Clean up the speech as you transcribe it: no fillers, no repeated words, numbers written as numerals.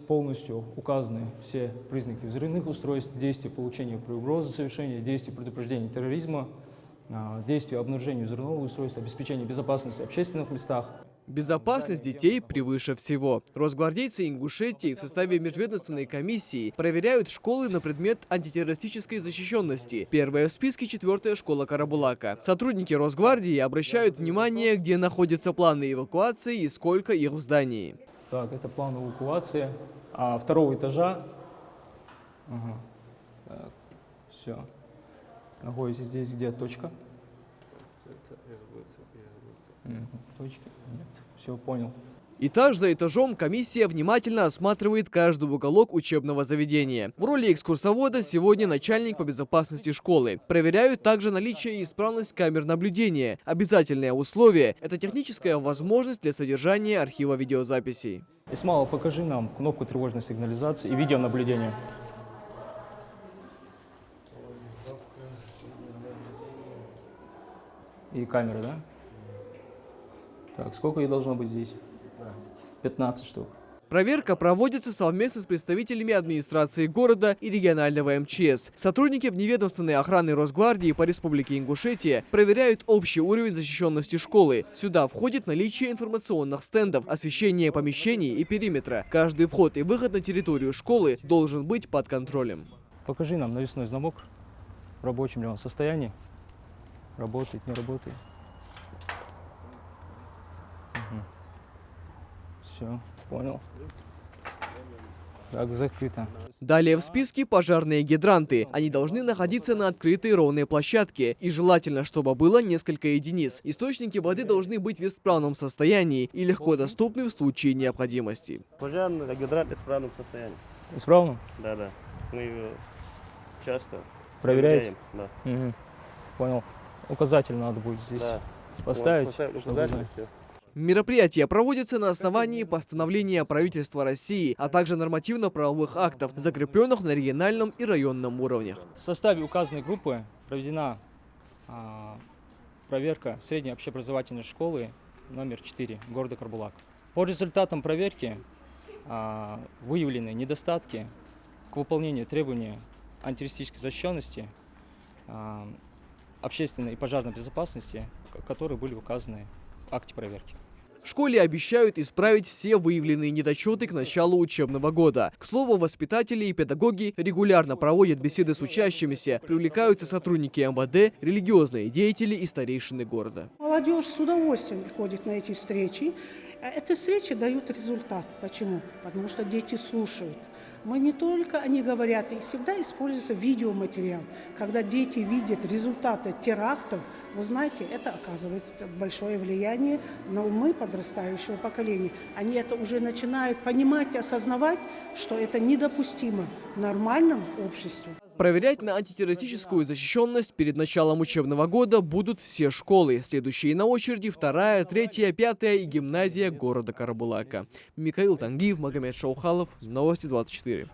полностью указаны все признаки взрывных устройств, действия получения при угрозе совершения, действия предупреждения терроризма, действия обнаружения взрывного устройства, обеспечения безопасности в общественных местах. Безопасность детей превыше всего. Росгвардейцы Ингушетии в составе межведомственной комиссии проверяют школы на предмет антитеррористической защищенности. Первая в списке 4-я школа Карабулака. Сотрудники Росгвардии обращают внимание, где находятся планы эвакуации и сколько их в здании. Так, это план эвакуации 2-го этажа. Ага. Так, все. Находитесь здесь, где точка? Точки? Нет. Все, понял. Этаж за этажом комиссия внимательно осматривает каждый уголок учебного заведения. В роли экскурсовода сегодня начальник по безопасности школы. Проверяют также наличие и исправность камер наблюдения. Обязательное условие – это техническая возможность для содержания архива видеозаписей. Исмаил, покажи нам кнопку тревожной сигнализации и видеонаблюдения. И камера, да? Так, сколько их должно быть здесь? 15 штук. Проверка проводится совместно с представителями администрации города и регионального МЧС. Сотрудники вневедомственной охраны Росгвардии по Республике Ингушетия проверяют общий уровень защищенности школы. Сюда входит наличие информационных стендов, освещение помещений и периметра. Каждый вход и выход на территорию школы должен быть под контролем. Покажи нам навесной замок, в рабочем ли он состоянии. Работает, не работает. Все, понял. Так, закрыто. Далее в списке пожарные гидранты. Они должны находиться на открытой ровной площадке. И желательно, чтобы было несколько единиц. Источники воды должны быть в исправном состоянии и легко доступны в случае необходимости. Пожарный гидрант в исправном состоянии. Исправно? Да. Мы его часто проверяете? Да. Угу. Понял. Указатель надо будет здесь поставить. Указатель, все. Мероприятия проводятся на основании постановления правительства России, а также нормативно-правовых актов, закрепленных на региональном и районном уровнях. В составе указанной группы проведена проверка средней общеобразовательной школы номер 4 города Карабулак. По результатам проверки выявлены недостатки к выполнению требований антитеррористической защищенности, общественной и пожарной безопасности, которые были указаны в акте проверки. В школе обещают исправить все выявленные недочеты к началу учебного года. К слову, воспитатели и педагоги регулярно проводят беседы с учащимися, привлекаются сотрудники МВД, религиозные деятели и старейшины города. Молодежь с удовольствием ходит на эти встречи. Эти встречи дают результат. Почему? Потому что дети слушают. Мы не только, они говорят, и всегда используется видеоматериал. Когда дети видят результаты терактов, вы знаете, это оказывает большое влияние на умы подрастающего поколения. Они это уже начинают понимать и осознавать, что это недопустимо в нормальном обществе. Проверять на антитеррористическую защищенность перед началом учебного года будут все школы. Следующие на очереди 2-я, 3-я, 5-я и гимназия города Карабулака. Михаил Тангиев, Магомед Шаухалов. Новости 24.